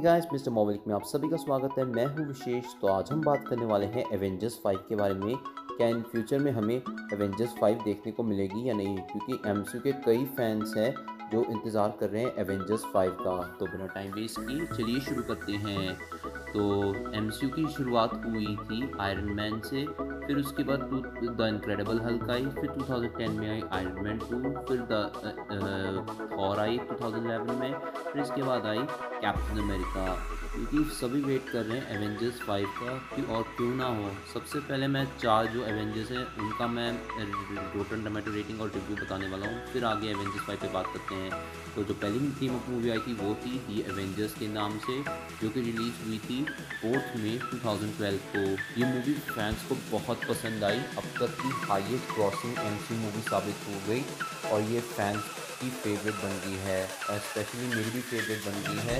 Guys, mister mobile में आप सभी का स्वागत है। मैं हूं विशेष। तो आज हम बात करने वाले हैं एवेंजर्स 5 के बारे में। क्या इन फ्यूचर में हमें एवेंजर्स 5 देखने को मिलेगी या नहीं, क्योंकि एमसीयू के कई फैंस हैं जो इंतज़ार कर रहे हैं एवेंजर्स 5 का। तो बिना टाइम वेस्ट किए चलिए शुरू करते हैं। तो एमसीयू की शुरुआत हुई थी आयरन मैन से, फिर उसके बाद द इनक्रेडिबल हल्क आई, फिर 2010 में आई आयरन मैन 2, फिर द थॉर आई 2011 में, फिर इसके बाद आई कैप्टन अमेरिका। क्योंकि सभी वेट कर रहे हैं एवेंजर्स 5 का कि और क्यों ना हो। सबसे पहले मैं चार जो एवेंजर्स हैं उनका मैं रोटन टोमेटो रेटिंग और रिव्यू बताने वाला हूँ, फिर आगे एवेंजर्स 5 पे बात करते हैं। तो जो पहली टीम अप मूवी आई थी वो थी दी एवेंजर्स के नाम से, जो कि रिलीज़ हुई थी 4 मई 2012 को। ये मूवी फैंस को बहुत पसंद आई, अब तक की हाईएस्ट ग्रॉसिंग एमसीयू मूवी साबित हो गई और ये फैंस की फेवरेट बन गई है, और स्पेशली मेरी भी फेवरेट बन गई है।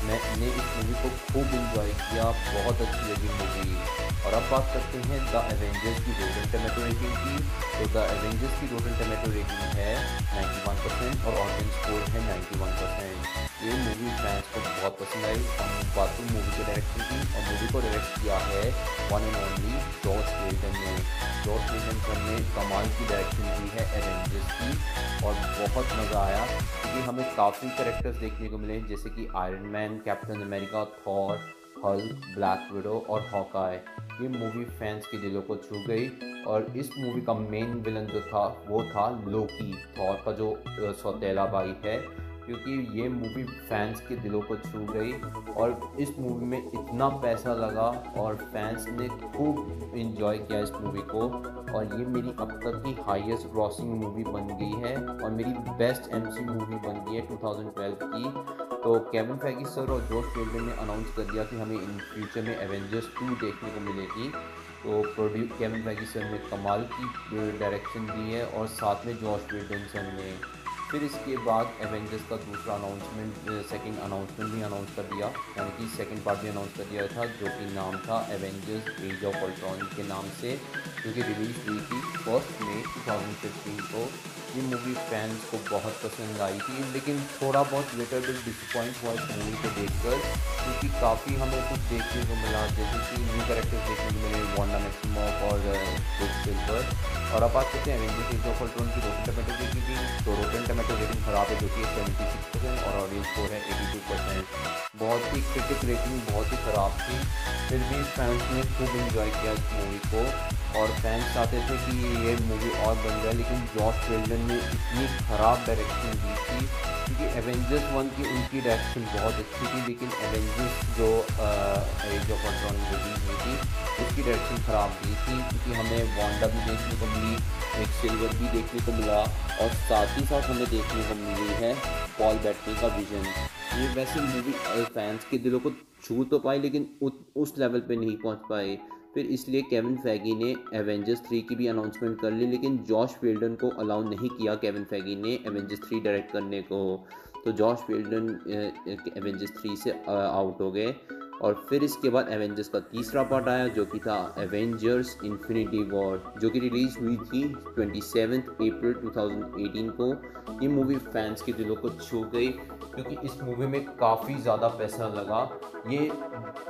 मैंने इस मूवी को खूब इंजॉय किया, बहुत अच्छी लगी मूवी। और अब बात करते हैं द एवेंजर्स की रोटन टोमेटो रेटिंग की। तो द एवेंजर्स की रोटन टोमेटो रेटिंग है 91% और ऑडियंस स्कोर है 91%। ये मूवी फैंस को बहुत पसंद आई। हम बात करें मूवी के डायरेक्टर की, और मूवी को डायरेक्ट किया है one and only George Weldon ने। जॉर्ज वेल्डन सर ने कमाल की डायरेक्शन दी है एवेंजर्स की, और बहुत मज़ा आया क्योंकि हमें काफ़ी कैरेक्टर्स देखने को मिले, जैसे कि iron man, captain America, Thor, Hulk, black window और हॉकाई। ये मूवी फैंस के दिलों को छू गई, और इस मूवी का मेन विलन जो था वो था लोकी, थॉर का जो सौतेला भाई है। क्योंकि ये मूवी फैंस के दिलों को छू गई, और इस मूवी में इतना पैसा लगा और फैंस ने खूब इंजॉय किया इस मूवी को, और ये मेरी अब तक की हाईएस्ट ग्रॉसिंग मूवी बन गई है और मेरी बेस्ट एमसीयू मूवी बन गई है 2012 की। तो केविन फैगी सर और जॉर्ज वेल्डन ने अनाउंस कर दिया कि हमें इन फ्यूचर में एवेंजर्स 2 देखने को मिलेगी। तो केविन फैगी सर ने कमाल की डायरेक्शन दी है, और साथ में जॉर्ज वेल्डन सर ने। फिर इसके बाद एवेंजर्स का दूसरा अनाउंसमेंट, सेकंड अनाउंसमेंट भी अनाउंस कर दिया, यानी कि सेकंड पार्ट भी अनाउंस कर दिया था, जो कि नाम था एवेंजर्स एज ऑफ अल्ट्रॉन के नाम से, जो कि रिलीज़ हुई थी 1 मई 2015 को। ये मूवी फैंस को बहुत पसंद आई थी, लेकिन थोड़ा बहुत लिटिल बिट डिसअपॉइंट हुआ इस मूवी को देखकर, क्योंकि काफ़ी हमें कुछ देखने को मिला, जैसे कि न्यू कैरेक्टर्स देखने को मिले, वांडा मैक्सिमोफ और क्विकसिल्वर। और अब बात करते हैं एवेंजर्स एज ऑफ अल्ट्रॉन की रोटन टोमेटो रेटिंग की। तो रोटन टोमेटो रेटिंग ख़राब है, जो कि 76% और ऑडियंस स्कोर है 82%। बहुत ही क्रिटिक रेटिंग बहुत ही ख़राब थी, फिर भी फैंस ने खूब इंजॉय किया इस मूवी को, और फैंस चाहते थे कि ये मूवी और बन जाए। लेकिन जॉर्ज वेल्डन ने इतनी ख़राब डायरेक्शन दी थी, क्योंकि एवेंजर्स 1 की उनकी डायरेक्शन बहुत अच्छी थी, लेकिन एवेंजर्स जो एज ऑफ अल्ट्रॉन रिलीज हुई थी उसकी डायरेक्शन ख़राब दी थी, क्योंकि हमें वांडा भी देखने को मिली, एक सिल्वर भी देखने को मिला, और साथ ही साथ हमें देखने को मिली है पॉल बेटनी का विजन। ये वैसे मूवी फैंस के दिलों को छू तो पाई, लेकिन उस लेवल पे नहीं पहुंच पाए। फिर इसलिए केविन फैगी ने एवेंजर्स 3 की भी अनाउंसमेंट कर ली, लेकिन जॉश वेल्डन को अलाउ नहीं किया केविन फैगी ने एवेंजर्स 3 डायरेक्ट करने को। तो जॉश वेल्डन एवेंजर्स 3 से आउट हो गए। और फिर इसके बाद एवेंजर्स का तीसरा पार्ट आया, जो कि था एवेंजर्स इन्फिनिटी वॉर, जो कि रिलीज़ हुई थी 27 अप्रैल 2018 को। ये मूवी फैंस के दिलों को छू गई, क्योंकि इस मूवी में काफ़ी ज़्यादा पैसा लगा। ये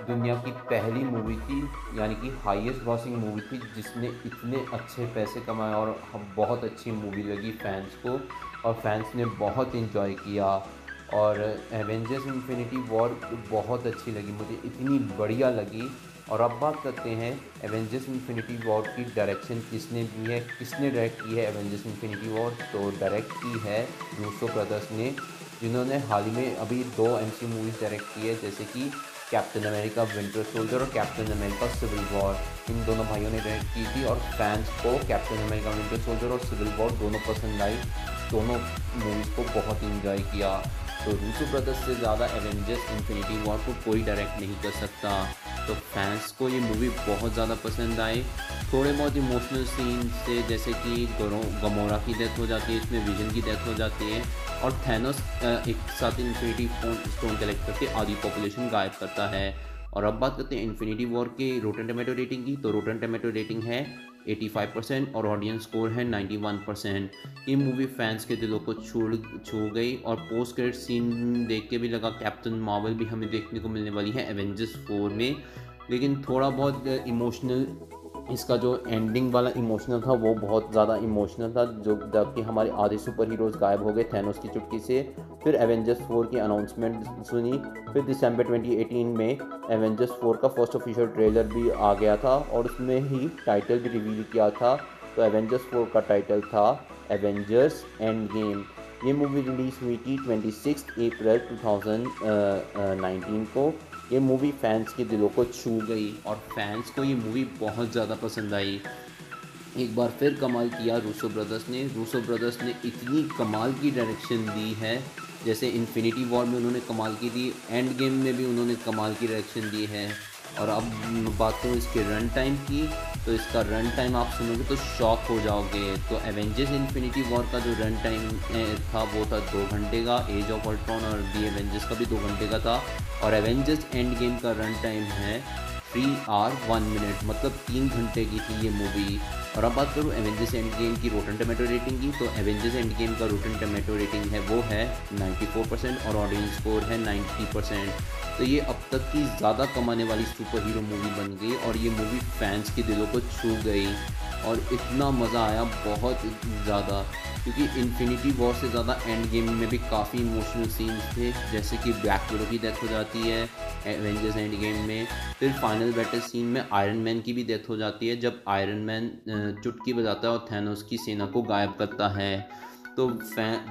दुनिया की पहली मूवी थी, यानी कि हाईएस्ट ग्रॉसिंग मूवी थी, जिसने इतने अच्छे पैसे कमाए, और बहुत अच्छी मूवी लगी फैंस को, और फैंस ने बहुत इंजॉय किया। और एवेंजर्स इन्फिनिटी वॉर बहुत अच्छी लगी मुझे, इतनी बढ़िया लगी। और अब बात करते हैं एवेंजर्स इन्फिनिटी वॉर की डायरेक्शन किसने दी है, किसने डायरेक्ट की है एवेंजर्स इन्फिनिटी वॉर। तो डायरेक्ट की है रूसो ब्रदर्स ने, जिन्होंने हाल ही में अभी 2 एमसीयू मूवीज़ डायरेक्ट की है, जैसे कि कैप्टन अमेरिका विंटर सोल्जर और कैप्टन अमेरिका सिविल वॉर। इन दोनों भाइयों ने डायरेक्ट की थी, और फैंस को कैप्टन अमेरिका विंटर सोल्जर और सिविल वॉर दोनों पसंद आई, दोनों मूवीज़ को बहुत इंजॉय किया। तो रूसो ब्रदर्स से ज़्यादा एवेंजर्स इन्फिनिटी वॉर को कोई डायरेक्ट नहीं कर सकता। तो फैंस को ये मूवी बहुत ज़्यादा पसंद आई। थोड़े बहुत इमोशनल सीन से, जैसे कि गमोरा की डेथ हो जाती है, इसमें विजन की डेथ हो जाती है, और थैनोस एक साथ इन्फिनिटी स्टोन कलेक्ट करके आधी पॉपुलेशन गायब करता है। और अब बात करते हैं इन्फिनिटी वॉर के रोटन टोमेटो रेटिंग की। तो रोटन टोमेटो रेटिंग है 85% और ऑडियंस स्कोर है 91%। ये मूवी फैंस के दिलों को छू गई और पोस्ट क्रेडिट सीन देख के भी लगा कैप्टन मार्वल भी हमें देखने को मिलने वाली है एवेंजर्स 4 में। लेकिन थोड़ा बहुत इमोशनल, इसका जो एंडिंग वाला इमोशनल था वो बहुत ज़्यादा इमोशनल था, जो जबकि हमारे आधे सुपर हीरोज़ गायब हो गए थैनोस की चुटकी से। फिर एवेंजर्स 4 की अनाउंसमेंट सुनी। फिर दिसंबर 2018 में एवेंजर्स 4 का फर्स्ट ऑफिशियल ट्रेलर भी आ गया था और उसमें ही टाइटल भी रिवील किया था। तो एवेंजर्स 4 का टाइटल था एवेंजर्स एंड गेम। ये मूवी रिलीज़ हुई थी 26 अप्रैल 2019 को। ये मूवी फैंस के दिलों को छू गई और फैंस को ये मूवी बहुत ज़्यादा पसंद आई। एक बार फिर कमाल किया रूसो ब्रदर्स ने इतनी कमाल की डायरेक्शन दी है, जैसे इन्फिनिटी वॉर में उन्होंने कमाल की दी, एंड गेम में भी उन्होंने कमाल की डायरेक्शन दी है। और अब बात करूँ इसके रन टाइम की, तो इसका रन टाइम आप सुनोगे तो शॉक हो जाओगे। तो एवेंजर्स इन्फिनिटी वॉर का जो रन टाइम था वो था 2 घंटे का, एज ऑफ अल्ट्रॉन और दी एवेंजर्स का भी 2 घंटे का था। और एवेंजर्स एंड गेम का रन टाइम है 3 आवर 1 मिनट, मतलब 3 घंटे की थी ये मूवी। और अब बात करूँ एवेंजर्स एंड गेम की रोटन टोमेटो रेटिंग की, तो एवेंजर्स एंड गेम का रोटन टोमेटो रेटिंग है वो है 94% और ऑडियंस स्कोर है 90%। तो ये अब तक की ज़्यादा कमाने वाली सुपर हीरो मूवी बन गई और ये मूवी फैंस के दिलों को छू गई और इतना मज़ा आया बहुत ज़्यादा, क्योंकि इन्फिनिटी वॉर से ज़्यादा एंड गेम में भी काफ़ी इमोशनल सीन्स थे, जैसे कि ब्लैक विडो की डेथ हो जाती है एवेंजर्स एंड गेम में। फिर फाइनल बैटल सीन में आयरन मैन की भी डेथ हो जाती है, जब आयरन मैन चुटकी बजाता है और थैनोस की सेना को गायब करता है। तो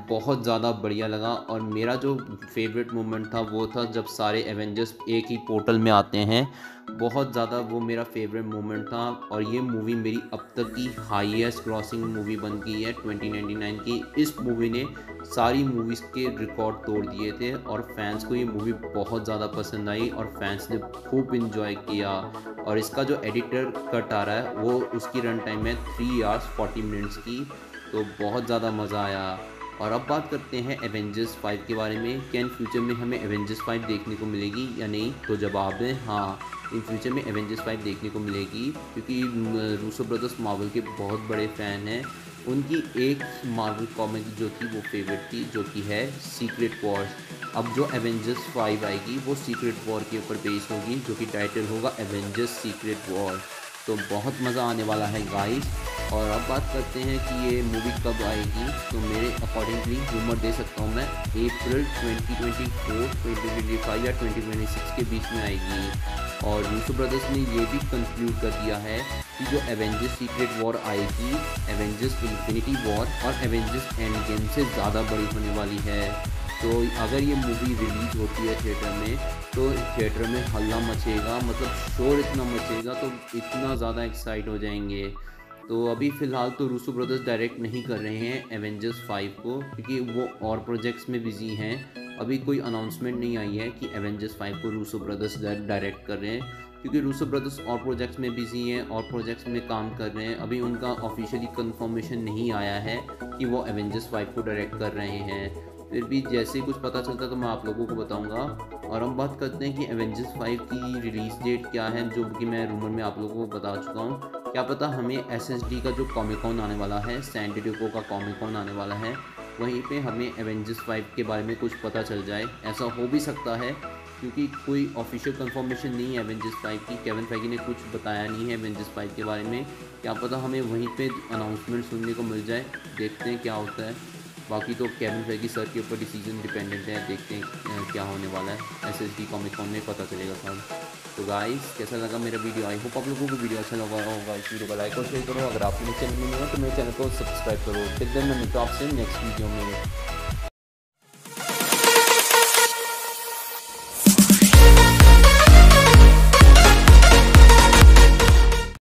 बहुत ज़्यादा बढ़िया लगा। और मेरा जो फेवरेट मोमेंट था वो था जब सारे एवेंजर्स एक ही पोर्टल में आते हैं, बहुत ज़्यादा वो मेरा फेवरेट मोमेंट था। और ये मूवी मेरी अब तक की हाईएस्ट क्रॉसिंग मूवी बन गई है 2099 की। इस मूवी ने सारी मूवीज़ के रिकॉर्ड तोड़ दिए थे और फैंस को ये मूवी बहुत ज़्यादा पसंद आई और फैंस ने खूब इन्जॉय किया। और इसका जो एडिटर कट आ रहा है वो उसकी रन टाइम है 3 आवर्स 40 मिनट्स की, तो बहुत ज़्यादा मज़ा आया। और अब बात करते हैं एवेंजर्स 5 के बारे में। क्या इन फ्यूचर में हमें एवेंजर्स 5 देखने को मिलेगी या नहीं? तो जवाब है हाँ, इन फ्यूचर में एवेंजर्स 5 देखने को मिलेगी, क्योंकि रूसो ब्रदर्स मार्वल के बहुत बड़े फ़ैन हैं। उनकी एक मार्वल कॉमिक जो थी वो फेवरेट थी, जो कि है सीक्रेट वॉर्स। अब जो एवेंजर्स 5 आएगी वो सीक्रेट वॉर के ऊपर बेस्ड होगी, जो कि टाइटल होगा एवेंजर्स सीक्रेट वॉर। तो बहुत मज़ा आने वाला है गाइस। और अब बात करते हैं कि ये मूवी कब आएगी, तो मेरे अकॉर्डिंगली रूमर दे सकता हूँ मैं अप्रैल 2024, 2025 या 2026 के बीच में आएगी। और रूसो ब्रदर्स ने ये भी कंक्लूड कर दिया है कि जो एवेंजर्स सीक्रेट वॉर आएगी, एवेंजर्स इन्फिनिटी वॉर और एवेंजर्स एंड गेम से ज़्यादा बड़ी होने वाली है। तो अगर ये मूवी रिलीज़ होती है थिएटर में, तो थिएटर में हल्ला मचेगा, मतलब शोर इतना मचेगा, तो इतना ज़्यादा एक्साइट हो जाएंगे। तो अभी फ़िलहाल तो रूसो ब्रदर्स डायरेक्ट नहीं कर रहे हैं एवेंजर्स 5 को, क्योंकि वो और प्रोजेक्ट्स में बिजी हैं। अभी कोई अनाउंसमेंट नहीं आई है कि एवेंजर्स 5 को रूसो ब्रदर्स डायरेक्ट कर रहे हैं, क्योंकि रूसो ब्रदर्स और प्रोजेक्ट्स में बिजी हैं और प्रोजेक्ट्स में काम कर रहे हैं। अभी उनका ऑफिशियली कंफर्मेशन नहीं आया है कि वो एवेंजर्स 5 को डायरेक्ट कर रहे हैं। फिर भी जैसे ही कुछ पता चलता है तो मैं आप लोगों को बताऊंगा। और हम बात करते हैं कि एवेंजर्स 5 की रिलीज़ डेट क्या है, जो कि मैं रूमर में आप लोगों को बता चुका हूँ। क्या पता हमें SSD का जो कॉमिक कॉन आने वाला है, सैन डिएगो का कॉमिक कॉन आने वाला है, वहीं पे हमें एवेंजर्स 5 के बारे में कुछ पता चल जाए। ऐसा हो भी सकता है, क्योंकि कोई ऑफिशियल कंफर्मेशन नहीं है एवेंजर्स 5 की। केविन फेगी ने कुछ बताया नहीं है एवेंजर्स 5 के बारे में। क्या पता हमें वहीं पे अनाउंसमेंट सुनने को मिल जाए, देखते हैं क्या होता है। बाकी तो केविन फेगी सर के ऊपर डिसीजन डिपेंडेंट है, देखते हैं क्या होने वाला है। SSD कॉमिक कॉन में पता चलेगा सब। तो गाइस, कैसा लगा मेरा वीडियो? आई होप आप लोगों को वीडियो अच्छा लगा होगा। इस वीडियो को लाइक और शेयर करो। अगर आप मेरे चैनल में नहीं हो तो मेरे चैनल को सब्सक्राइब करो। फिर दिन मैं मिलता हूँ आपसे नेक्स्ट वीडियो में।